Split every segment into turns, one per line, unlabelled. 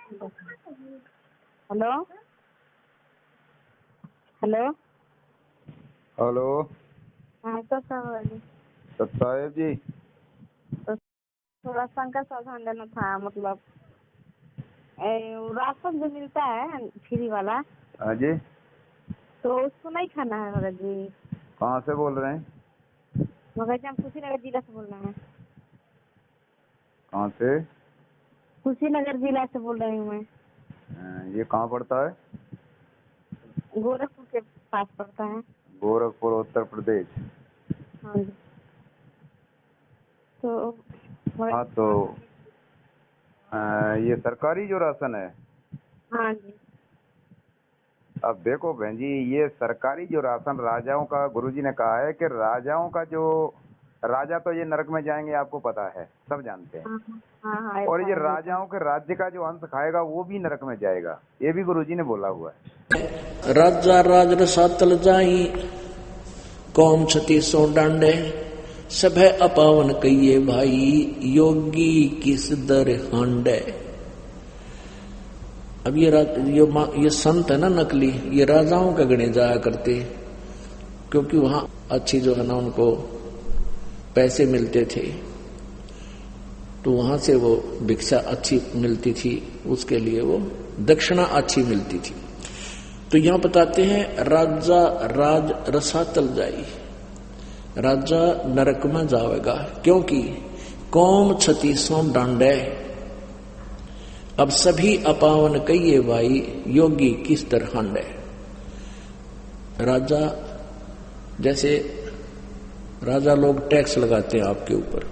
Hello hello.
Hello.
हाँ तो sir
साहेब जी,
तो थोड़ा शंका सावधान लेना था, मतलब राशन जो मिलता है फ्री वाला,
हाँ जी,
तो उसको नहीं खाना है भगत जी।
कहाँ से बोल रहे हैं?
भगत जी हम कुशीनगर जिला से बोल रहे हैं।
कहाँ से?
कुशीनगर जिला से बोल रही हूँ मैं।
ये कहाँ पड़ता है?
गोरखपुर के पास पड़ता है।
गोरखपुर, उत्तर प्रदेश।
हाँ जी। तो
हाँ तो ये सरकारी जो राशन है,
हाँ जी।
अब देखो बहन जी, ये सरकारी जो राशन राजाओं का, गुरुजी ने कहा है कि राजाओं का जो राजा, तो ये नरक में जाएंगे, आपको पता है, सब जानते हैं।
हाँ हाँ हाँ
और ये
ऐसा है।
राजाओं के राज्य का जो अंश खाएगा वो भी नरक में जाएगा, ये भी गुरुजी ने बोला हुआ है।
राजा राज रसातल जाई, कौम छती सो डांडे, सभे अपावन कहिए भाई, योगी किस दर हांडे। अब ये संत है ना नकली, ये राजाओं के गणे जाया करते, क्योंकि वहां अच्छी जो है ना उनको पैसे मिलते थे, तो वहां से वो भिक्षा अच्छी मिलती थी, उसके लिए वो दक्षिणा अच्छी मिलती थी। तो यहां बताते हैं राजा राज रसातल जाई, राजा नरक में जाएगा, क्योंकि कौम छती सो डांडे, अब सभी अपावन कहिए भाई, योगी किस तरह हांडे। राजा, जैसे राजा लोग टैक्स लगाते हैं आपके ऊपर,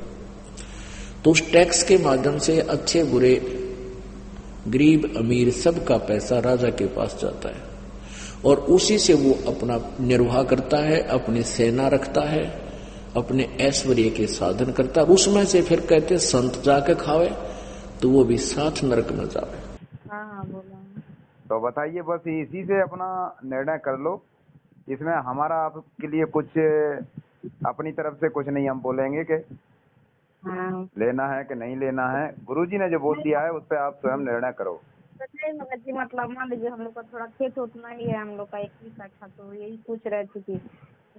तो उस टैक्स के माध्यम से अच्छे बुरे, गरीब अमीर सबका पैसा राजा के पास जाता है, और उसी से वो अपना निर्वाह करता है, अपनी सेना रखता है, अपने ऐश्वर्य के साधन करता है। उसमें से फिर कहते संत जाके खावे, तो वो भी साथ नरक में जावे।
हाँ हाँ बोला।
तो बताइए, बस इसी से अपना निर्णय कर लो। इसमें हमारा आपके लिए कुछ अपनी तरफ से कुछ नहीं हम बोलेंगे कि
हाँ
लेना है कि नहीं लेना है। गुरुजी ने जो बोल दिया है उस पर आप स्वयं निर्णय करो।
नहीं भगत जी, मतलब मान लीजिए हम लोग का थोड़ा खेत उतना ही है, हम लोग का 21 कट्ठा, तो यही पूछ रहे थे कि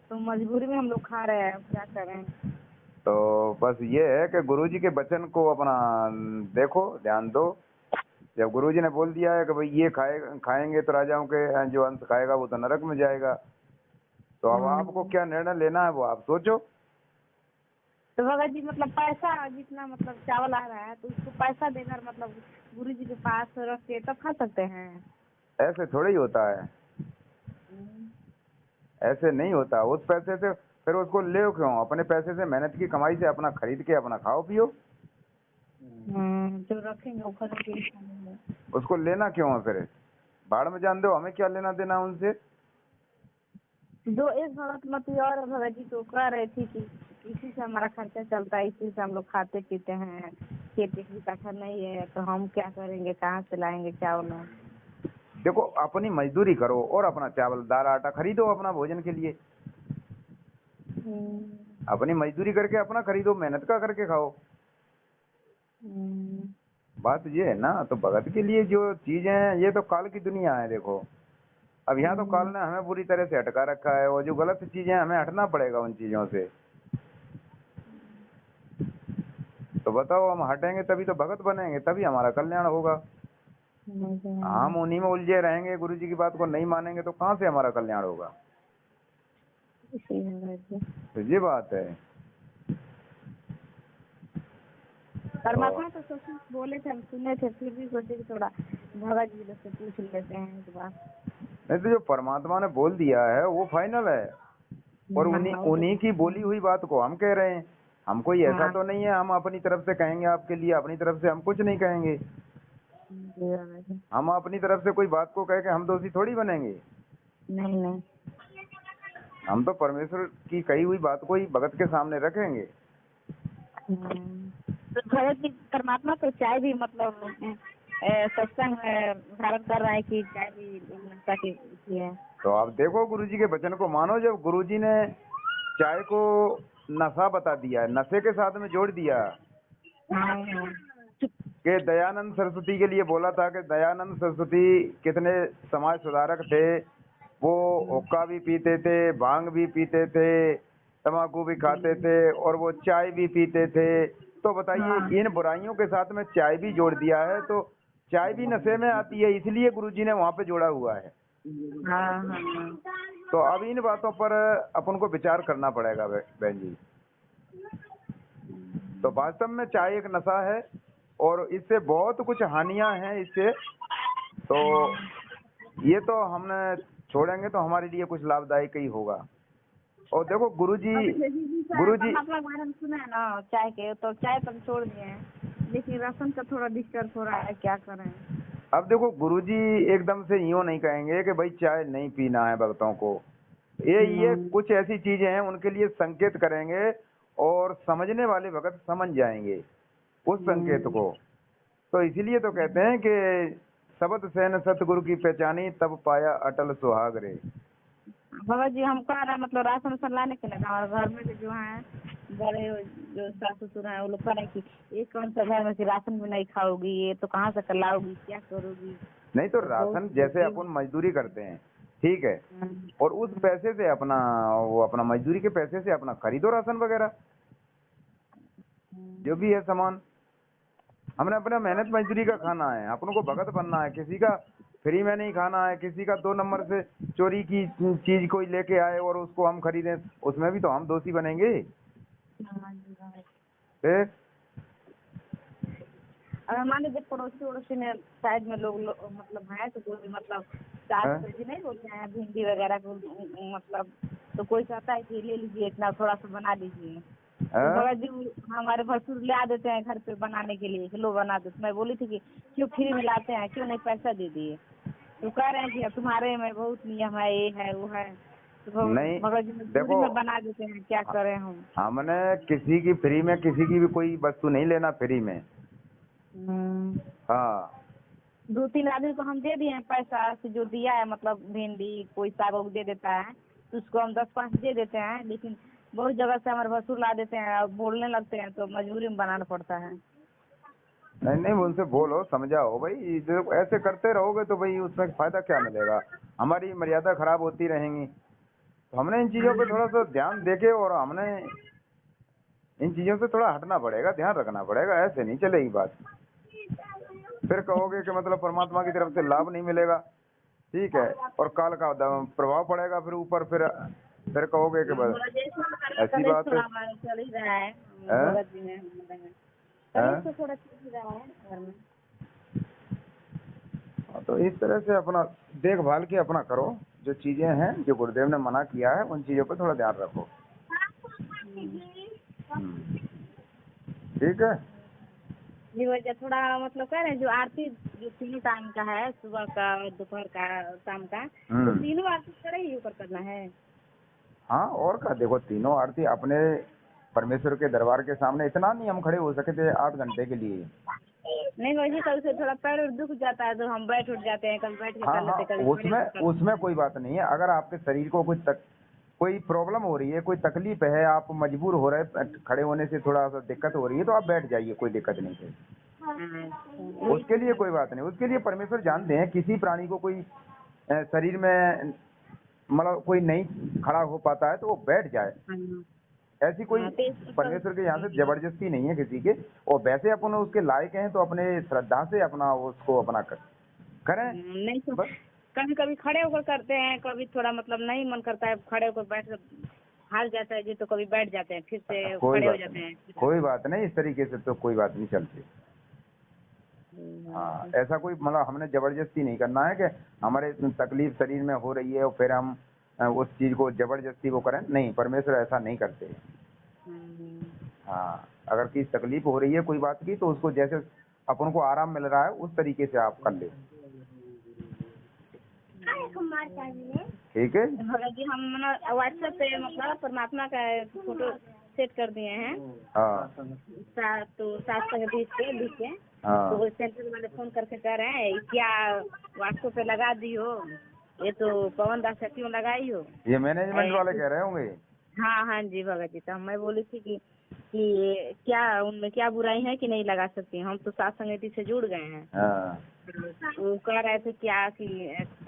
तो मजबूरी में हम लोग खा रहे हैं, क्या करें।
तो बस ये है कि गुरुजी के वचन को अपना देखो, ध्यान दो। जब गुरुजी ने बोल दिया है कि भाई ये खाएंगे तो राजाओं के जो अंश खाएगा वो तो नरक में जाएगा, तो अब आपको क्या निर्णय लेना है वो आप सोचो।
तो भगत जी मतलब पैसा जितना, मतलब चावल आ रहा है तो उसको पैसा देकर, मतलब गुरु जी के पास रख के तब खा सकते हैं।
ऐसे थोड़ा ही होता है, ऐसे नहीं होता। उस पैसे से फिर उसको ले क्यों? अपने पैसे से, मेहनत की कमाई से अपना खरीद के अपना खाओ पियो।
जो रखेंगे वो खरीद के खाएंगे।
उसको लेना क्यों है फिर? भाड़ में जान दो, हमें क्या लेना देना उनसे।
जो एक भगत मती और भगत जी तो कह रही थी कि इसी से हमारा खर्चा चलता है, इसी से हम लोग खाते पीते हैं, खेती की कठा नहीं है तो हम क्या करेंगे, कहाँ से लाएंगे चावल।
देखो, अपनी मजदूरी करो और अपना चावल दाल आटा खरीदो अपना भोजन के लिए। अपनी मजदूरी करके अपना खरीदो, मेहनत का करके खाओ। बात ये है ना। तो भगत के लिए जो चीजें हैं ये तो काल की दुनिया है। देखो, अब यहाँ तो काल ने हमें बुरी तरह से हटका रखा है, और जो गलत चीजें हैं हमें हटना पड़ेगा उन चीजों से। तो बताओ, हम हटेंगे तभी तो भगत बनेंगे, तभी हमारा कल्याण होगा। हम उन्हीं में उलझे रहेंगे, गुरु जी की बात को नहीं मानेंगे, तो कहाँ से हमारा कल्याण होगा? तो ये बात है।
परमात्मा तो सोचे बोले थे, हम सुने थे, फिर भी सोचे कि थोड़ा भगत जी से पूछ लेते हैं एक बार।
नहीं तो जो परमात्मा ने बोल दिया है वो फाइनल है, और उन्हीं की बोली हुई बात को हम कह रहे हैं। हम कोई ऐसा तो नहीं है हम अपनी तरफ से कहेंगे आपके लिए, अपनी तरफ से हम कुछ नहीं कहेंगे। हम अपनी तरफ से कोई बात को कह के हम दोषी थोड़ी बनेंगे।
नहीं नहीं,
हम तो परमेश्वर की कही हुई बात को ही भगत के सामने रखेंगे।
तो भगत जी परमात्मा तो चाय भी, मतलब सत्संग भारत कर रहा है कि चाय भी नशा की है।
तो आप देखो, गुरुजी के वचन को मानो। जब गुरुजी ने चाय को नशा बता दिया है, नशे के साथ में जोड़ दिया कि दयानंद सरस्वती के लिए बोला था कि दयानंद सरस्वती कितने समाज सुधारक थे। वो हुक्का भी पीते थे, भांग भी पीते थे, तम्बाकू भी खाते थे और वो चाय भी पीते थे। तो बताइए इन बुराइयों के साथ में चाय भी जोड़ दिया है, तो चाय भी नशे में आती है, इसलिए गुरुजी ने वहाँ पे जोड़ा हुआ है। तो अब इन बातों पर अपन को विचार करना पड़ेगा बहन जी। तो वास्तव में चाय एक नशा है और इससे बहुत कुछ हानियां हैं इससे। तो ये तो हमने छोड़ेंगे तो हमारे लिए कुछ लाभदायक ही होगा। और देखो गुरुजी
अपना बारे में सुना है ना चाय के, तो चाय तो छोड़ दिए हैं, लेकिन राशन का थोड़ा डिस्टर्ब हो रहा है, क्या करें।
अब देखो गुरुजी एकदम से यूं नहीं कहेंगे कि भाई चाय नहीं पीना है भक्तों को। ये कुछ ऐसी चीजें हैं उनके लिए संकेत करेंगे और समझने वाले भक्त समझ जाएंगे उस संकेत को। तो इसीलिए तो कहते हैं कि शब्द सैन सतगुरु की पहचानी तब पाया अटल सुहाग रे।
बाबा जी हम कह रहे हैं मतलब राशन वासन लाने के लिए, हमारे घर में जो है बड़े जो सास ससुर हैं वो लोग कह रहे हैं कि एक कौन सा घर में राशन भी नहीं खाओगी, ये तो कहाँ से लाओगी, क्या करोगी।
नहीं तो राशन जैसे अपन मजदूरी करते हैं, ठीक है, और उस पैसे से अपना मजदूरी के पैसे से अपना खरीदो राशन वगैरह जो भी है सामान। हमने अपना मेहनत मजदूरी का खाना है, अपन को भगत बनना है, किसी का फ्री में नहीं खाना है। किसी का 2 नंबर से चोरी की चीज कोई लेके आए और उसको हम खरीदें, उसमें भी तो हम दोषी बनेंगे। फिर
अगर मान लीजिए पड़ोसी में साइड में लोग मतलब है तो कोई मतलब साग सब्जी नहीं बोलते हैं भिंडी वगैरह को, मतलब तो कोई कहता है कि ले लीजिए इतना थोड़ा सा बना लीजिए, तो जी हमारे भसुर ले आ देते हैं घर पे बनाने के लिए, लो बना दो। मैं बोली थी कि क्यों फ्री में लाते हैं, क्यों नहीं पैसा दे दिए। तो कह रहे हैं कि तुम्हारे में बहुत नियम है, ये है वो है, तो
नहीं
देखो में बना देते हैं, क्या करें हम।
हमने किसी की फ्री में किसी की भी कोई वस्तु नहीं लेना फ्री में। हाँ
2-3 आदमी को हम दे दिए हैं पैसा से, जो दिया है मतलब भिंडी कोई साग दे देता है तो उसको हम 10-5 दे देते हैं, लेकिन बहुत जगह से हमारे भसुर ला देते हैं और बोलने लगते हैं तो मजबूरी में बनाना पड़ता है।
नहीं उनसे बोलो समझाओ भाई, जो ऐसे करते रहोगे तो भाई उसमें फायदा क्या मिलेगा, हमारी मर्यादा खराब होती रहेंगी। तो हमने इन चीजों पे थोड़ा सा ध्यान देके और हमने इन चीजों से थोड़ा हटना पड़ेगा, ध्यान रखना पड़ेगा, ऐसे नहीं चलेगी बात। फिर कहोगे कि मतलब परमात्मा की तरफ से लाभ नहीं मिलेगा, ठीक है, और काल का प्रभाव पड़ेगा फिर ऊपर, फिर कहोगे कि बस ऐसी बात है।
चल ही रहा है थोड़ा चल रहा है घर में।
तो इस तरह से अपना देखभाल के अपना करो, जो चीजें हैं जो गुरुदेव ने मना किया है उन चीजों पर थोड़ा ध्यान रखो, ठीक है।
जी वजह थोड़ा मतलब कह रहे हैं जो आरती जो 3 टाइम का है, सुबह का, दोपहर का, शाम का, तो तीनों आरती करे ही ऊपर करना है।
हाँ और क्या, देखो तीनों आरती अपने परमेश्वर के दरबार के सामने इतना नहीं हम खड़े हो सके थे 8 घंटे के लिए।
नहीं वैसे कल से थोड़ा पैर दुख जाता है तो हम बैठ उठ जाते हैं, कल बैठ के कर लेते हैं।
उसमें कोई बात नहीं है। अगर आपके शरीर को कोई प्रॉब्लम हो रही है, कोई तकलीफ है, आप मजबूर हो रहे खड़े होने से थोड़ा सा दिक्कत हो रही है, तो आप बैठ जाइए, कोई दिक्कत नहीं है। उसके लिए कोई बात नहीं, उसके लिए परमेश्वर जानते हैं किसी प्राणी को कोई शरीर में मतलब कोई नहीं खड़ा हो पाता है तो वो बैठ जाए, ऐसी कोई परमेश्वर के यहाँ से जबरदस्ती नहीं है किसी के। और वैसे अपन उसके लायक हैं तो अपने श्रद्धा से अपना उसको अपना करें।
नहीं तो कभी कभी खड़े होकर करते हैं, कभी थोड़ा मतलब नहीं मन करता है खड़े होकर, बैठ हाल जाता है जी तो कभी बैठ जाते हैं, फिर से खड़े हो जाते हैं।
कोई बात नहीं, इस तरीके से तो कोई बात नहीं चलती। हाँ ऐसा कोई मतलब हमने जबरदस्ती नहीं करना है कि हमारे तकलीफ शरीर में हो रही है और फिर हम उस चीज को जबरदस्ती वो करें, नहीं, परमेश्वर ऐसा नहीं करते। हाँ अगर किसी तकलीफ हो रही है कोई बात की तो उसको जैसे अपन को आराम मिल रहा है उस तरीके से आप कर ले, ठीक है।
भगत जी हम व्हाट्सएप पे मतलब परमात्मा का फोटो सेट कर दिए हैं।
हाँ
तो 7:20 के तो वो सेंटर वाले फोन करके कह रहे हैं क्या व्हाट्सएप पे लगा दी हो, ये तो पवन दास क्यों लगाई हो,
ये मैनेजमेंट वाले कह रहे होंगे।
हाँ जी भगत जी, तो मैं बोली थी कि कि क्या उनमें क्या बुराई है कि नहीं लगा सकती, हम तो साथ संगति से जुड़ गए हैं।
हाँ
वो कह रहे थे क्या कि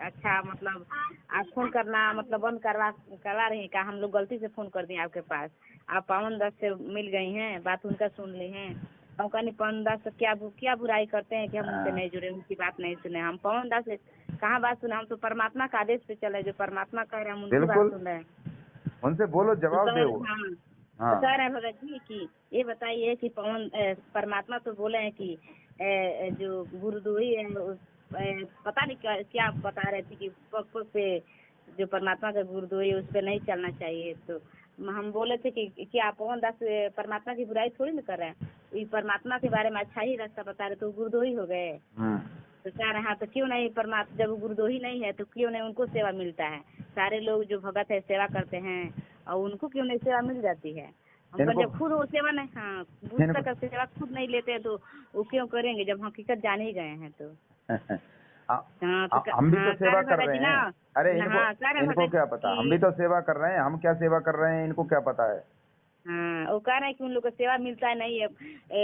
अच्छा मतलब आप फोन करना मतलब बंद करवा रही हैं क्या, हम लोग गलती से फोन कर दिए आपके पास, आप पवन दास से मिल गई हैं, बात उनका सुन ली हैं। हम कहनी पवन दास से क्या बुराई करते हैं कि हम उनसे नहीं जुड़े, उनकी बात नहीं सुने। हम पवन दास से कहाँ बात सुने, हम तो परमात्मा का आदेश पे चले, जो परमात्मा कह रहे हैं हम उनकी बात
बिल्कुल,
सुन रहे हैं।
उनसे बोलो, जवाब दे वो।
हाँ
हाँ
तो कह रहे हैं भगत जी कि ये बताइए कि परमात्मा तो बोले हैं कि जो गुरुद्रोही है पता नहीं क्या बता रहे थे कि पग पे जो परमात्मा का गुरुद्रोही उस पर नहीं चलना चाहिए। तो हम बोले थे कि क्या पवन दास परमात्मा की बुराई थोड़ी ना कर रहे हैं, ये परमात्मा के बारे में अच्छा ही रास्ता बता रहे, तो गुरुद्रोही हो गए। तो कह रहे हैं तो क्यों नहीं, परमात्मा जब गुरुद्रोही नहीं है तो क्यों नहीं उनको सेवा मिलता है, सारे लोग जो भगत है सेवा करते हैं और उनको क्यों नहीं सेवा मिल जाती है। हम जब खुद वो सेवा नहीं, हाँ पुस्तक का सेवा खुद नहीं लेते हैं तो वो क्यों करेंगे जब हकीकत जान ही गए हैं। तो हाँ तो
हम भी तो सेवा कर रहे हैं। अरे इनको क्या पता, हम भी तो सेवा कर रहे हैं, हम क्या सेवा कर रहे हैं, इनको क्या पता है।
हाँ वो कह रहे हैं कि उन लोग को सेवा मिलता है नहीं है,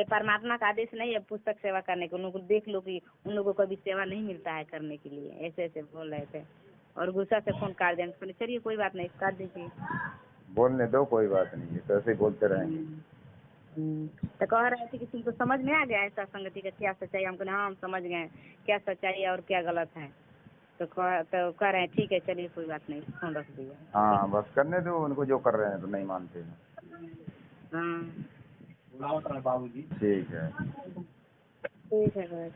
परमात्मा का आदेश नहीं है पुस्तक सेवा करने के, उन लोग को देख लो कि उन लोगों को कभी सेवा नहीं मिलता है करने के लिए, ऐसे ऐसे बोल रहे थे और गुस्सा से फोन काट दिया। चलिए कोई बात नहीं, काट दीजिए,
बोलने दो, कोई बात नहीं है, तो ऐसे ही बोलते रहेंगे।
तो कह रहे थे कि तुमको समझ में आ गया ऐसा संगति का क्या सच्चाई, हमको हाँ हम समझ गए क्या सच्चाई और क्या गलत है। तो कह रहे हैं ठीक है चलिए कोई बात नहीं, फोन रख दिया।
हाँ बस करने दो उनको, जो कर रहे हैं तो नहीं मानते हैं।
हाँ
ठीक है।
ठीक है।